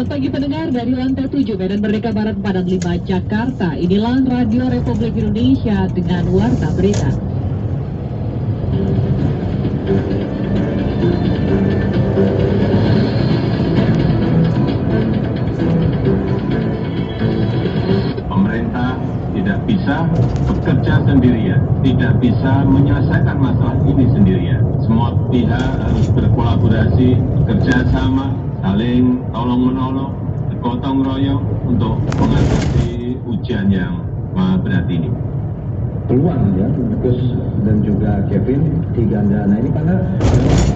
Selamat pagi pendengar dari lantai 7 Medan Merdeka Barat Padang 5 Jakarta. Inilah Radio Republik Indonesia dengan Warta Berita. Pemerintah tidak bisa bekerja sendirian, tidak bisa menyelesaikan masalah ini sendirian. Semua pihak harus berkolaborasi, bekerja sama, saling tolong-menolong, bergotong royong untuk mengatasi ujian yang maha berat ini. Peluang ya, Gus dan juga Kevin di ganda. Nah ini karena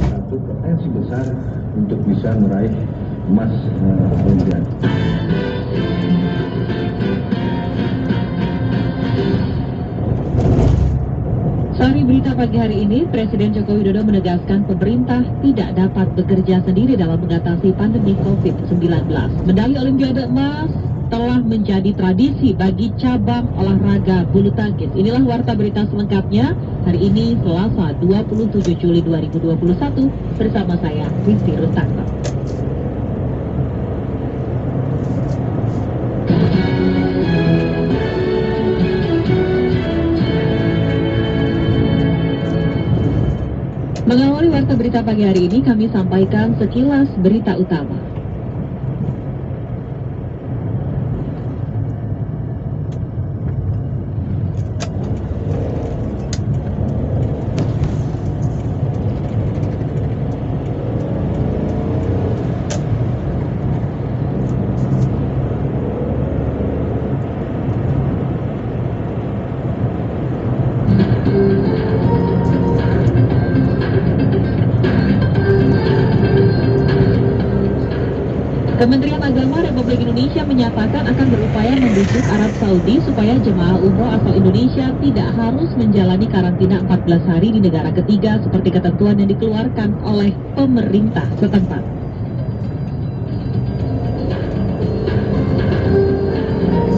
satu potensi besar untuk bisa meraih emas Olimpiade. Sari berita pagi hari ini, Presiden Joko Widodo menegaskan pemerintah tidak dapat bekerja sendiri dalam mengatasi pandemi COVID-19. Medali Olimpiade emas telah menjadi tradisi bagi cabang olahraga bulu tangkis. Inilah Warta Berita selengkapnya hari ini Selasa 27 Juli 2021 bersama saya, Rizky Rutakto. Mengawali Warta Berita pagi hari ini, kami sampaikan sekilas berita utama. Kementerian Agama Republik Indonesia menyatakan akan berupaya membujuk Arab Saudi supaya jemaah umroh asal Indonesia tidak harus menjalani karantina 14 hari di negara ketiga seperti ketentuan yang dikeluarkan oleh pemerintah setempat.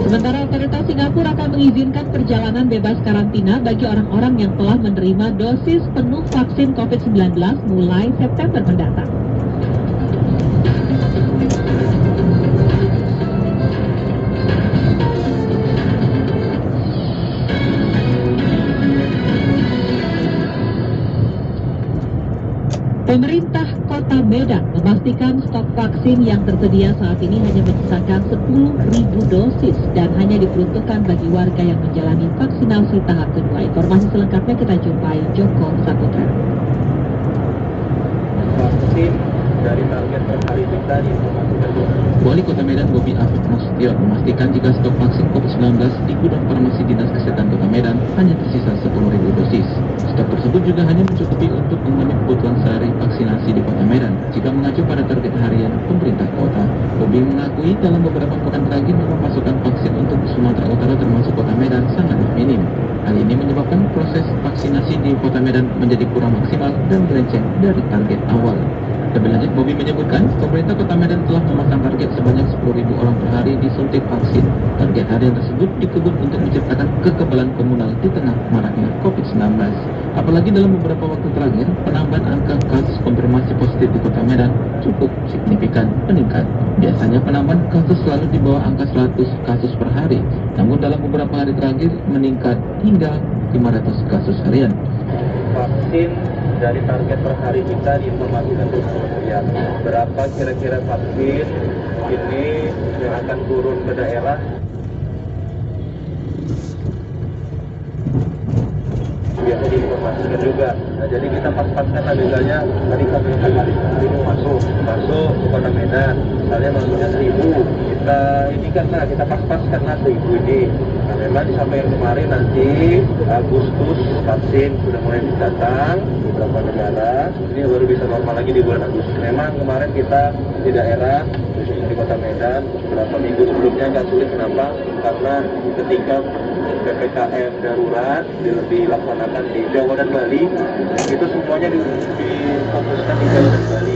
Sementara otoritas Singapura akan mengizinkan perjalanan bebas karantina bagi orang-orang yang telah menerima dosis penuh vaksin COVID-19 mulai September mendatang. Pemerintah Kota Medan memastikan stok vaksin yang tersedia saat ini hanya menyisakan 10.000 dosis dan hanya diperuntukkan bagi warga yang menjalani vaksinasi tahap kedua. Informasi selengkapnya kita jumpai Joko Saputra. Vaksin dari target per hari kita diinformasikan. Wali Kota Medan Bobi Afif Nasution memastikan jika stok vaksin COVID-19 di gudang farmasi Dinas Kesehatan Kota Medan hanya tersisa 10.000 dosis. Stok tersebut juga hanya mencukupi untuk memenuhi kebutuhan sehari vaksinasi di Kota Medan. Jika mengacu pada target harian pemerintah kota, Bobi mengakui dalam beberapa pekan terakhir memang pasokan vaksin untuk Sumatera Utara termasuk Kota Medan sangat minim. Hal ini menyebabkan proses vaksinasi di Kota Medan menjadi kurang maksimal dan melenceng dari target awal. Lebih lanjut, Bobi menyebutkan pemerintah Kota Medan telah memasang target sebanyak 10.000 orang per hari disuntik vaksin. Target harian tersebut dikebut untuk menciptakan kekebalan komunal di tengah maraknya COVID-19. Apalagi dalam beberapa waktu terakhir, penambahan angka kasus konfirmasi positif di Kota Medan cukup signifikan meningkat. Biasanya penambahan kasus selalu di bawah angka 100 kasus per hari, namun dalam beberapa hari terakhir meningkat hingga 500 kasus harian. Vaksin dari target per hari kita diinformasikan ke kementerian. Berapa kira-kira vaksin ini yang akan turun ke daerah? Biasa diinformasikan juga. Nah, jadi kita pas-paskan lah, misalnya tadi kami hari ini masuk ke Kota Medan, misalnya masuknya 1.000, kita ini kan, nah kita pas-paskan lah 1.000 ini. Nah memang sampai kemarin nanti Agustus vaksin sudah mulai datang di beberapa negara, ini baru bisa normal lagi di bulan Agustus. Memang kemarin kita di daerah, khususnya di Kota Medan, beberapa minggu sebelumnya agak sulit. Kenapa? Karena ketika PPKM darurat dilaksanakan di Jawa dan Bali, itu semuanya difokuskan di Jawa dan Bali.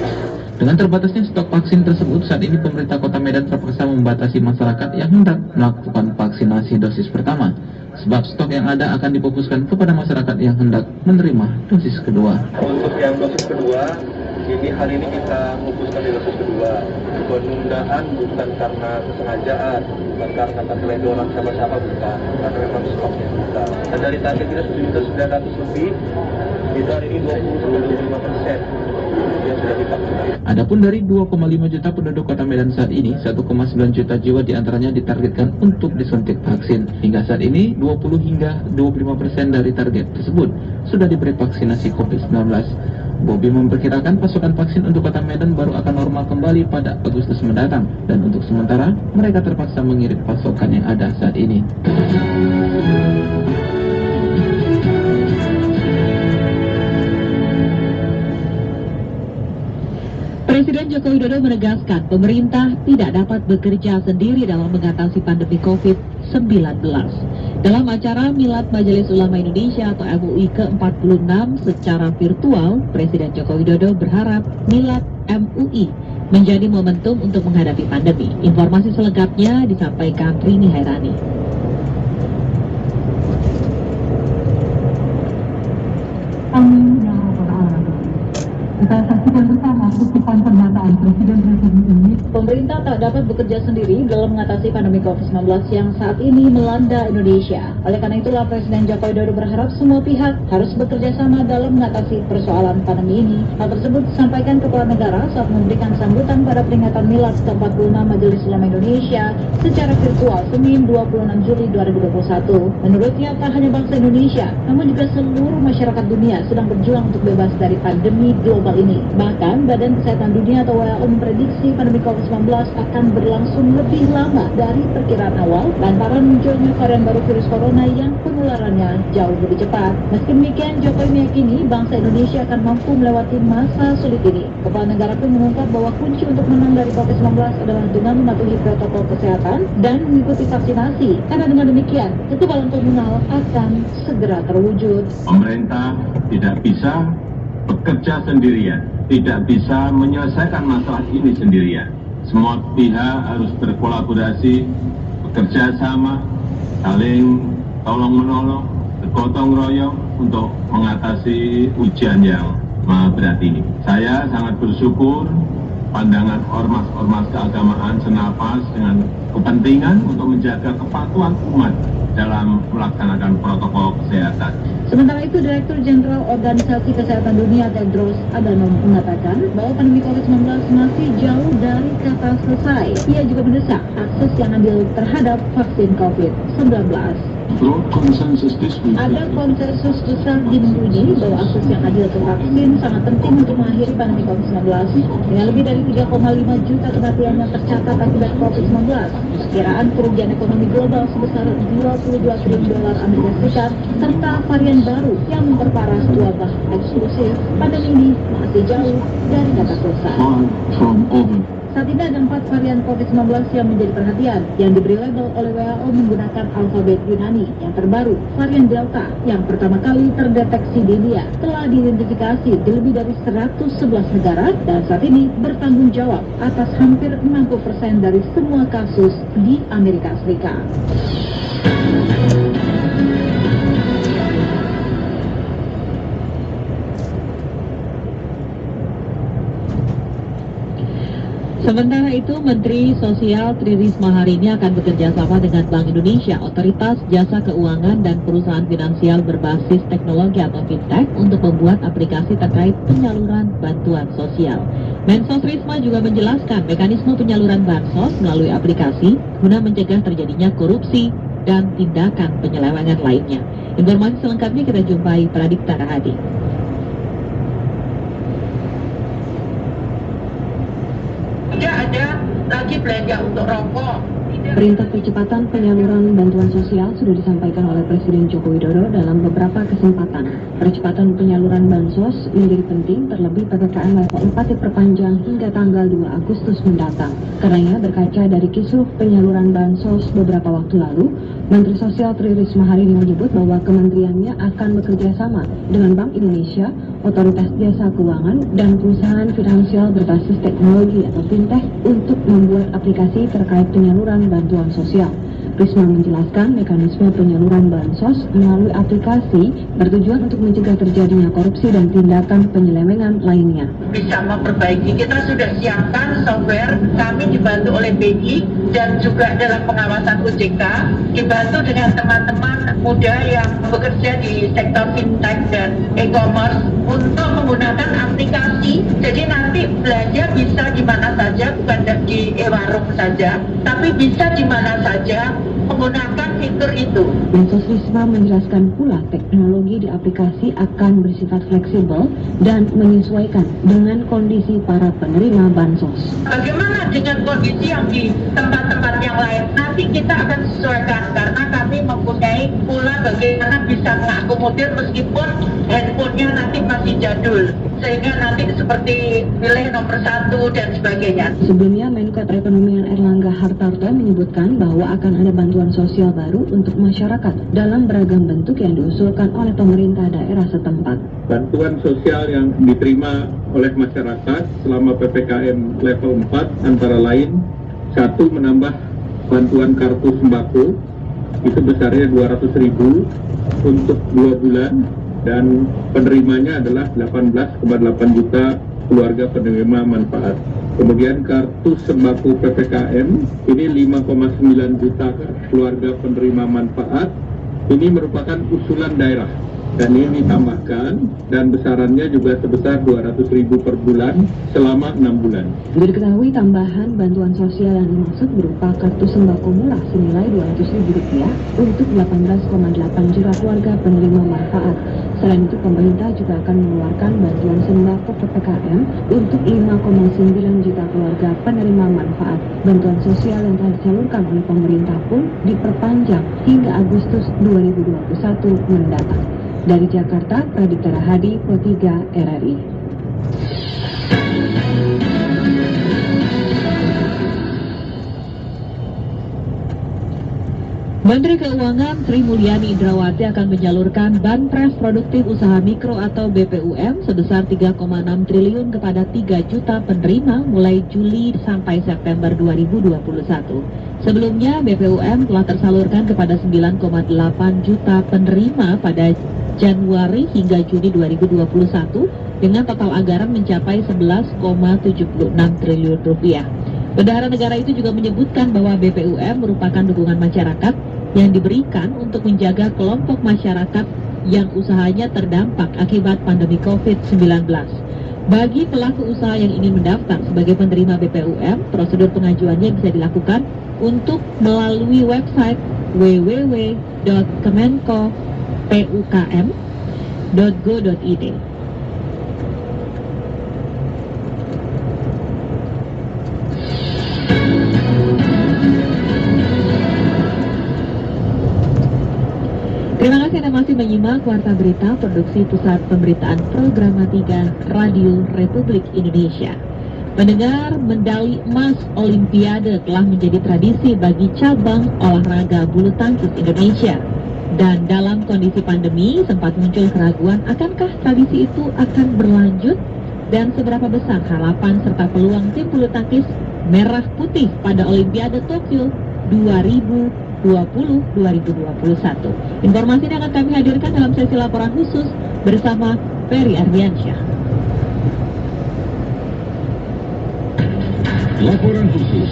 Dengan terbatasnya stok vaksin tersebut, saat ini pemerintah Kota Medan terpaksa membatasi masyarakat yang hendak melakukan vaksinasi dosis pertama. Sebab stok yang ada akan difokuskan kepada masyarakat yang hendak menerima dosis kedua. Untuk yang dosis kedua, Jadi hari ini kita memutuskan di dosis kedua. Penundaan bukan karena kesengajaan, bukan karena keteledoran siapa-siapa, bukan. Karena memang stoknya kita. Dan dari target kita 1.900.000 lebih, kita hari ini 20-25% yang sudah divaksinasi. Adapun dari 2,5 juta penduduk Kota Medan saat ini, 1,9 juta jiwa diantaranya ditargetkan untuk disuntik vaksin. Hingga saat ini, 20 hingga 25% dari target tersebut sudah diberi vaksinasi COVID-19. Bobi memperkirakan pasokan vaksin untuk Kota Medan baru akan normal kembali pada Agustus mendatang, dan untuk sementara mereka terpaksa mengirim pasokan yang ada saat ini. Presiden Joko Widodo menegaskan pemerintah tidak dapat bekerja sendiri dalam mengatasi pandemi COVID-19. Dalam acara Milad Majelis Ulama Indonesia atau MUI ke-46 secara virtual, Presiden Joko Widodo berharap Milad MUI menjadi momentum untuk menghadapi pandemi. Informasi selengkapnya disampaikan Rini Hairani. Amin ya rabbal alamin. Kita saksikan bersama kutipan pernyataan Presiden Republik Indonesia. Pemerintah tak dapat bekerja sendiri dalam mengatasi pandemi COVID-19 yang saat ini melanda Indonesia. Oleh karena itulah Presiden Joko Widodo berharap semua pihak harus bekerja sama dalam mengatasi persoalan pandemi ini. Hal tersebut disampaikan Kepala Negara saat memberikan sambutan pada peringatan Milad ke-46 Majelis Ulama Indonesia secara virtual Senin 26 Juli 2021. Menurutnya tak hanya bangsa Indonesia, namun juga seluruh masyarakat dunia sedang berjuang untuk bebas dari pandemi global ini. Bahkan Badan Kesehatan Dunia atau WHO memprediksi pandemi COVID-19 akan berlangsung lebih lama dari perkiraan awal lantaran munculnya varian baru virus corona yang penularannya jauh lebih cepat. Meski demikian, Jokowi meyakini bangsa Indonesia akan mampu melewati masa sulit ini. Kepala negara pun mengungkap bahwa kunci untuk menang dari COVID-19 adalah dengan mematuhi protokol kesehatan dan mengikuti vaksinasi. Karena dengan demikian, kekebalan komunal akan segera terwujud. Pemerintah tidak bisa bekerja sendirian, tidak bisa menyelesaikan masalah ini sendirian. Semua pihak harus berkolaborasi, bekerja sama, saling tolong-menolong, bergotong royong untuk mengatasi ujian yang berat ini. Saya sangat bersyukur pandangan ormas-ormas keagamaan senapas dengan kepentingan untuk menjaga kepatuhan umat dalam melaksanakan protokol kesehatan. Sementara itu, Direktur Jenderal Organisasi Kesehatan Dunia Tedros Adhanom mengatakan bahwa pandemi COVID-19 masih jauh dari kata selesai. Ia juga mendesak akses yang adil terhadap vaksin COVID-19. Ada konsensus besar di dunia bahwa akses yang adil ke vaksin sangat penting untuk mengakhiri pandemi COVID-19. Dengan lebih dari 3,5 juta kematian yang tercatat akibat COVID-19, perkiraan kerugian ekonomi global sebesar 22 triliun dolar Amerika Serikat, serta varian baru yang memperparah wabah eksklusif, pandemi ini masih jauh dari kata selesai. Saat ini ada 4 varian COVID-19 yang menjadi perhatian, yang diberi label oleh WHO menggunakan alfabet Yunani. Yang terbaru, varian Delta, yang pertama kali terdeteksi di India, telah diidentifikasi di lebih dari 111 negara, dan saat ini bertanggung jawab atas hampir 60% dari semua kasus di Amerika Serikat. Sementara itu, Menteri Sosial Tri Risma hari ini akan bekerja sama dengan Bank Indonesia, Otoritas Jasa Keuangan, dan perusahaan finansial berbasis teknologi atau fintech untuk membuat aplikasi terkait penyaluran bantuan sosial. Mensos Risma juga menjelaskan mekanisme penyaluran bansos melalui aplikasi guna mencegah terjadinya korupsi dan tindakan penyelewengan lainnya. Informasi selengkapnya kita jumpai Pradipta Rahadi. Ada lagi belanja untuk rokok. Perintah percepatan penyaluran bantuan sosial sudah disampaikan oleh Presiden Joko Widodo dalam beberapa kesempatan. Percepatan penyaluran bansos menjadi penting, terlebih PPKM level 4 diperpanjang hingga tanggal 2 Agustus mendatang. Karenanya berkaca dari kisruh penyaluran bansos beberapa waktu lalu, Menteri Sosial Tri Risma hari ini menyebut bahwa kementeriannya akan bekerja sama dengan Bank Indonesia, Otoritas Jasa Keuangan, dan perusahaan finansial berbasis teknologi atau fintech untuk membuat aplikasi terkait penyaluran bantuan sosial. Risma menjelaskan mekanisme penyaluran bansos melalui aplikasi bertujuan untuk mencegah terjadinya korupsi dan tindakan penyelewengan lainnya. Bisa memperbaiki, kita sudah siapkan software, kami dibantu oleh BI dan juga dalam pengawasan OJK, dibantu dengan teman-teman muda yang bekerja di sektor fintech dan e-commerce untuk menggunakan aplikasi. Jadi nanti belanja bisa di mana saja, bukan di e-warung saja, tapi bisa di mana saja menggunakan fitur itu. Mensos Risma menjelaskan pula teknologi di aplikasi akan bersifat fleksibel dan menyesuaikan dengan kondisi para penerima bansos. Bagaimana dengan kondisi yang di tempat-tempat yang lain? Nanti kita akan sesuaikan karena kami mempunyai pula bagaimana bisa mengakomodir meskipun handphonenya nanti masih jadul. Sehingga nanti seperti pilih nomor 1 dan sebagainya. Sebelumnya, Menko Perekonomian Erlangga Hartarto menyebutkan bahwa akan ada bantuan sosial baru untuk masyarakat dalam beragam bentuk yang diusulkan oleh pemerintah daerah setempat. Bantuan sosial yang diterima oleh masyarakat selama PPKM level 4 antara lain 1. Menambah bantuan kartu sembako, itu besarnya 200.000 untuk 2 bulan. Dan penerimanya adalah 18,8 juta keluarga penerima manfaat. Kemudian kartu sembako PPKM, ini 5,9 juta keluarga penerima manfaat. Ini merupakan usulan daerah dan ini ditambahkan dan besarannya juga sebesar 200.000 per bulan selama 6 bulan. Diketahui tambahan bantuan sosial yang dimaksud berupa kartu sembako murah senilai Rp200.000 untuk 18,8 juta keluarga penerima manfaat. Selain itu, pemerintah juga akan mengeluarkan bantuan sembako PPKM untuk 5,9 juta keluarga penerima manfaat. Bantuan sosial yang telah disalurkan oleh pemerintah pun diperpanjang hingga Agustus 2021 mendatang. Dari Jakarta, Pradipta Rahadi, Pro3 RRI. Menteri Keuangan Sri Mulyani Indrawati akan menyalurkan Banpres Produktif Usaha Mikro atau BPUM sebesar 3,6 triliun kepada 3 juta penerima mulai Juli sampai September 2021. Sebelumnya BPUM telah tersalurkan kepada 9,8 juta penerima pada Januari hingga Juni 2021 dengan total anggaran mencapai 11,76 triliun rupiah. Bendahara negara itu juga menyebutkan bahwa BPUM merupakan dukungan masyarakat yang diberikan untuk menjaga kelompok masyarakat yang usahanya terdampak akibat pandemi COVID-19. Bagi pelaku usaha yang ingin mendaftar sebagai penerima BPUM, prosedur pengajuannya bisa dilakukan untuk melalui website www.kemenkopukm.go.id. Terima kasih Anda masih menyimak Warta Berita Produksi Pusat Pemberitaan Programa 3 Radio Republik Indonesia. Pendengar, medali emas Olimpiade telah menjadi tradisi bagi cabang olahraga bulu tangkis Indonesia. Dan dalam kondisi pandemi sempat muncul keraguan akankah tradisi itu akan berlanjut dan seberapa besar harapan serta peluang tim bulu tangkis merah putih pada Olimpiade Tokyo 2020-2021. Informasi ini akan kami hadirkan dalam sesi laporan khusus bersama Ferry Ardiansyah. Laporan khusus.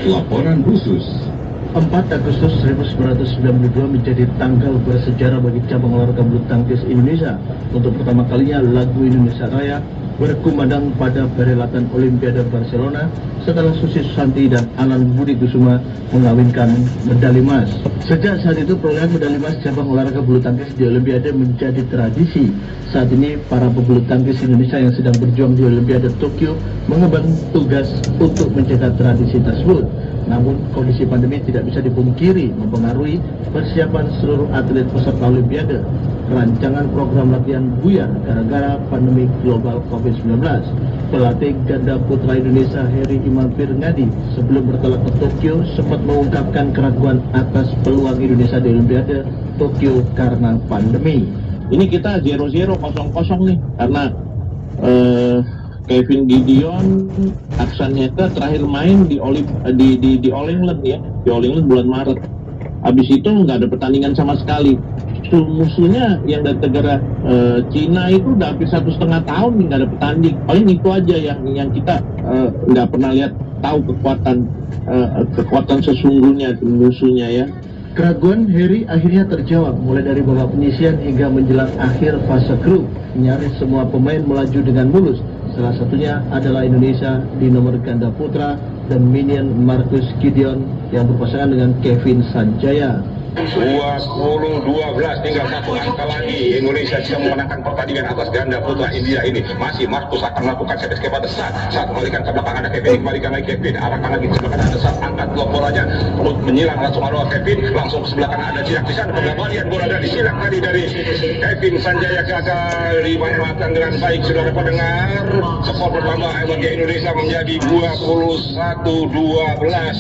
Laporan khusus. 4 Agustus 1992 menjadi tanggal bersejarah bagi cabang olahraga bulu tangkis Indonesia. Untuk pertama kalinya lagu Indonesia Raya berkumandang pada perhelatan Olimpiade Barcelona setelah Susi Susanti dan Alan Budi Kusuma mengawinkan medali emas. Sejak saat itu perolehan medali emas cabang olahraga bulu tangkis di Olimpiade menjadi tradisi. Saat ini para pebulu tangkis Indonesia yang sedang berjuang di Olimpiade Tokyo mengemban tugas untuk mencetak tradisi tersebut. Namun kondisi pandemi tidak bisa dipungkiri mempengaruhi persiapan seluruh atlet peserta Olimpiade. Rancangan program latihan buyar gara-gara pandemi global COVID-19. Pelatih ganda putra Indonesia Heri Iman Pirngadi sebelum bertolak ke Tokyo sempat mengungkapkan keraguan atas peluang Indonesia di Olimpiade Tokyo karena pandemi. Ini kita 0-0 kosong-kosong nih karena Kevin Gideon, Aksaneta terakhir main di All England ya, di All England bulan Maret. Habis itu nggak ada pertandingan sama sekali. Musuhnya yang dari negara Cina itu udah hampir 1,5 tahun nggak ada pertanding. Paling itu aja yang kita nggak pernah lihat, tahu kekuatan sesungguhnya musuhnya ya. Keraguan Harry akhirnya terjawab mulai dari babak penyisian hingga menjelang akhir fase grup. Nyaris semua pemain melaju dengan mulus. Salah satunya adalah Indonesia di nomor ganda putra dan minion Marcus Gideon yang berpasangan dengan Kevin Sanjaya. 20-12, tinggal satu angka lagi. Indonesia bisa memenangkan pertandingan atas ganda putra India ini. Masih Marcus akan melakukan set escape pada saat kembalikan ke belakang ada Kevin, kembalikan lagi Kevin, arahkan lagi ke belakang ada saat angkat blok bolanya, perut menyilang langsung ada Kevin, langsung ke sebelah kanan ada Cirak di sana, pengembalian bola dari Cirak tadi dari Kevin Sanjaya gagal dimanfaatkan dengan baik. Saudara pendengar, skor bertambah bagi Indonesia menjadi 21-12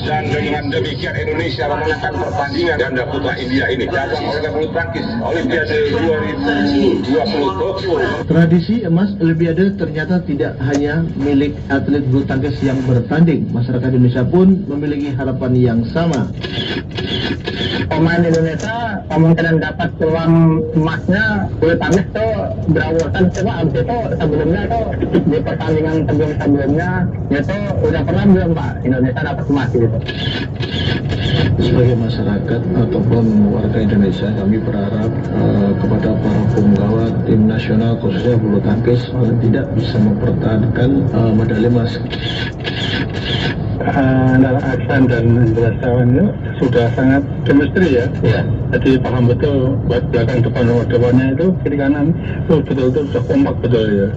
dan dengan demikian Indonesia memenangkan pertandingan ganda putra India ini. Cabang olahraga bulu tangkis Olimpiade 2020 Tokyo. Tradisi emas Olimpiade ternyata tidak hanya milik atlet bulu tangkis yang bertanding. Masyarakat Indonesia pun memiliki harapan yang sama. Pemain Indonesia kemungkinan dapat peluang emasnya bulu tangkis tuh berawatan, coba abis itu sebelumnya tuh di pertandingan sebelumnya itu udah pernah belum Pak Indonesia dapat emas gitu. Sebagai masyarakat ataupun warga Indonesia, kami berharap kepada para penggawa tim nasional khususnya bulu tangkis tidak bisa mempertahankan medali emas. Antara Aksan dan Indra Setiawan itu sudah sangat chemistry ya. Jadi paham betul buat belakang depannya itu kiri kanan itu betul-betul sudah kompak betul ya.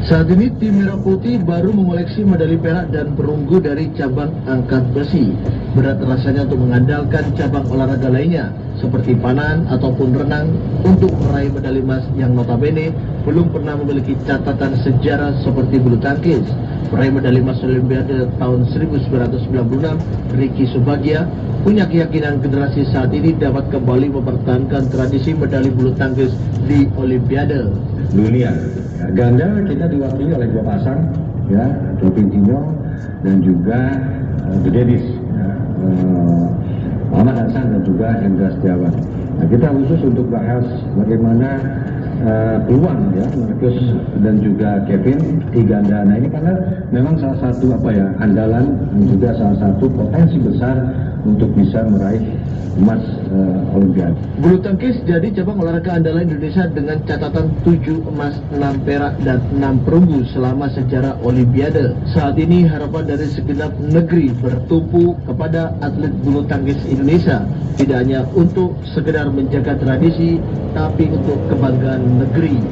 Saat ini tim Merah Putih baru mengoleksi medali perak dan perunggu dari cabang angkat besi. Berat rasanya untuk mengandalkan cabang olahraga lainnya seperti panahan ataupun renang untuk meraih medali emas yang notabene belum pernah memiliki catatan sejarah seperti bulu tangkis. Peraih medali emas Olimpiade tahun 1996, Ricky Subagja punya keyakinan generasi saat ini dapat kembali mempertahankan tradisi medali bulu tangkis di Olimpiade dunia. Ganda kita diwakili oleh dua pasang, ya, Kevin Gideon dan juga The Daddies, Muhammad Hasan dan juga Indra Setiawan. Nah, kita khusus untuk bahas bagaimana peluang ya Marcus dan juga Kevin di ganda. Nah ini karena memang salah satu andalan dan juga salah satu potensi besar untuk bisa meraih emas Olimpiade. Bulu tangkis jadi cabang olahraga andalan Indonesia dengan catatan 7 emas, 6 perak dan 6 perunggu selama sejarah Olimpiade. Saat ini harapan dari segenap negeri bertumpu kepada atlet bulu tangkis Indonesia, tidak hanya untuk sekedar menjaga tradisi, tapi untuk kebanggaan negeri.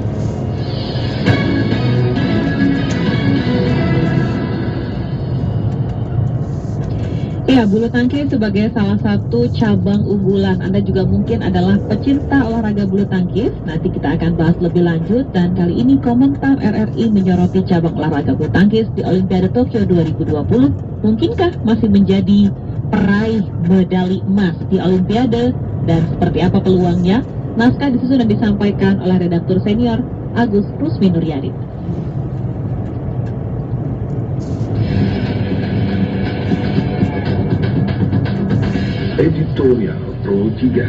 Ya, bulu tangkis sebagai salah satu cabang unggulan. Anda juga mungkin adalah pecinta olahraga bulu tangkis. Nanti kita akan bahas lebih lanjut. Dan kali ini komentar RRI menyoroti cabang olahraga bulu tangkis di Olimpiade Tokyo 2020. Mungkinkah masih menjadi peraih medali emas di Olimpiade? Dan seperti apa peluangnya? Naskah disusun dan disampaikan oleh redaktur senior Agus Rusmi Nuryadin. Editorial Pro 3.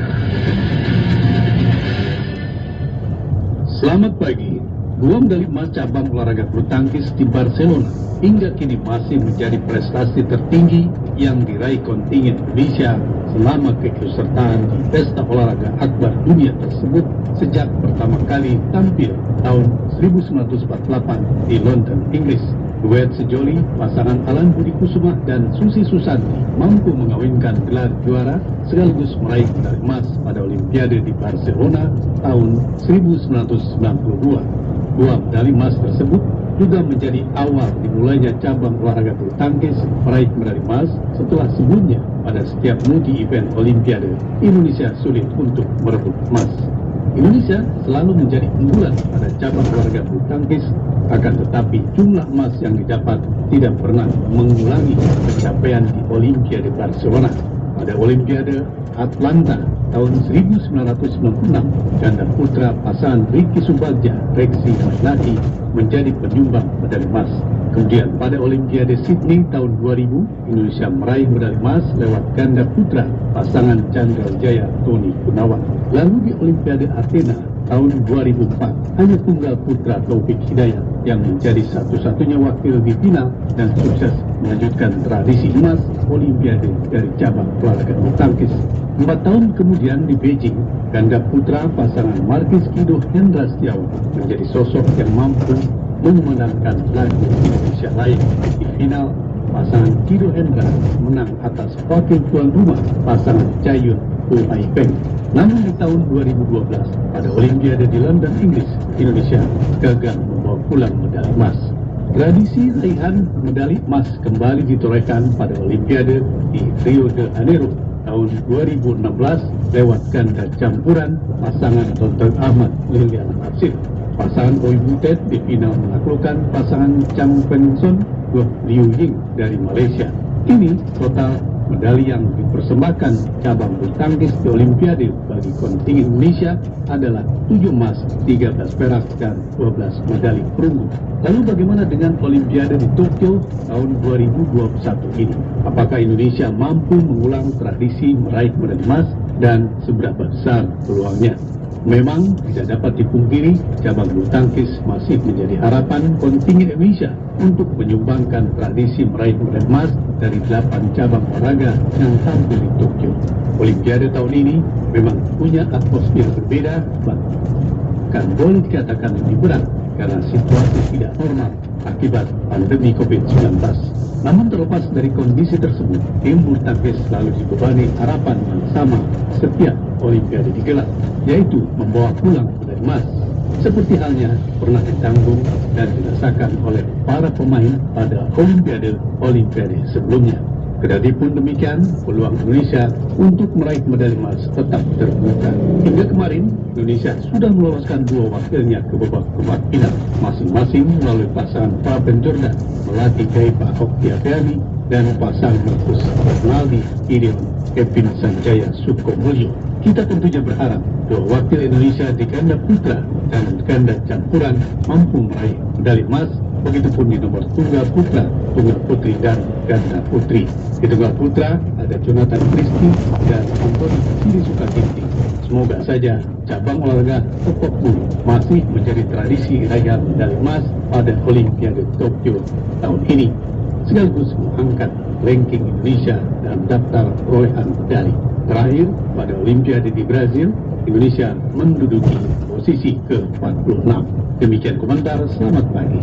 Selamat pagi. 2 medali emas cabang olahraga bulu tangkis di Barcelona hingga kini masih menjadi prestasi tertinggi yang diraih kontingen Indonesia selama keikutsertaan di pesta olahraga akbar dunia tersebut sejak pertama kali tampil tahun 1948 di London, Inggris. Duet sejoli pasangan Alan Budi Kusuma dan Susi Susanti mampu mengawinkan gelar juara sekaligus meraih medali emas pada Olimpiade di Barcelona tahun 1992. 2 medali emas tersebut juga menjadi awal dimulainya cabang olahraga bulu tangkis meraih medali emas setelah sebelumnya pada setiap multi event Olimpiade Indonesia sulit untuk merebut emas. Indonesia selalu menjadi unggulan pada cabang olahraga bulu tangkis, akan tetapi jumlah emas yang didapat tidak pernah mengulangi pencapaian di Olimpiade Barcelona. Pada Olimpiade Atlanta tahun 1996, ganda putra pasangan Ricky Subagja, Reksi Mailati menjadi penyumbang medali emas. Kemudian pada Olimpiade Sydney tahun 2000, Indonesia meraih medali emas lewat ganda putra pasangan Chandra Wijaya, Tony Gunawan. Lalu di Olimpiade Athena tahun 2004, hanya tunggal putra Taufik Hidayat yang menjadi satu-satunya wakil di final dan sukses melanjutkan tradisi emas Olimpiade dari cabang olahraga bulu tangkis. 4 tahun kemudian di Beijing, ganda putra pasangan Markis Kido Hendra Setiawan menjadi sosok yang mampu memenangkan lagu Indonesia lain. Di final, pasangan Kido Hendra menang atas wakil tuan rumah pasangan Cayun Uai Peng. Namun di tahun 2012, pada Olimpiade di London, Inggris, Indonesia gagal membawa pulang medali emas. Tradisi raihan medali emas kembali ditorehkan pada Olimpiade di Rio de Janeiro tahun 2016 lewat ganda campuran pasangan Tonton Ahmad Liliana Natsir. Pasangan Oi Butet di final menaklukkan pasangan Chang Peng Son Liu Ying dari Malaysia. Ini total medali yang dipersembahkan cabang bulu tangkis di Olimpiade bagi kontingen Indonesia adalah 7 emas, 13 perak, dan 12 medali perunggu. Lalu bagaimana dengan Olimpiade di Tokyo tahun 2021 ini? Apakah Indonesia mampu mengulang tradisi meraih medali emas dan seberapa besar peluangnya? Memang tidak dapat dipungkiri, cabang bulu tangkis masih menjadi harapan kontingen Indonesia untuk menyumbangkan tradisi meraih medali emas dari 8 cabang olahraga yang tampil di Tokyo. Olimpiade tahun ini memang punya atmosfer berbeda, bahkan boleh dikatakan lebih berat karena situasi tidak normal akibat pandemi COVID-19. Namun terlepas dari kondisi tersebut, tim bulu tangkis selalu dibebani harapan yang sama setiap Olimpiade digelar, yaitu membawa pulang medali emas, seperti halnya pernah ditanggung dan dirasakan oleh para pemain pada Olimpiade sebelumnya. Kendati pun demikian, peluang Indonesia untuk meraih medali emas tetap terbuka. Hingga kemarin, Indonesia sudah meloloskan 2 wakilnya ke babak perempat final, masing-masing melalui pasangan Praben Jordan, Melati Gaipa Oktiaviani, dan pasangan Marcus Fernaldi Gideon Kevin Sanjaya Sukomulyo. Kita tentunya berharap 2 wakil Indonesia di ganda putra dan ganda campuran mampu meraih medali emas. Begitupun di nomor tunggal putra, tunggal putri, dan ganda putri. Di tunggal putra ada Jonathan Christie dan Antoni Siri Sukaginting. Semoga saja cabang olahraga sepak bola masih menjadi tradisi raihan medali emas pada Olimpiade Tokyo tahun ini, sekaligus mengangkat ranking Indonesia dalam daftar perolehan medali. Terakhir, pada Olimpiade di Brazil, Indonesia menduduki posisi ke-46. Demikian komentar, selamat pagi.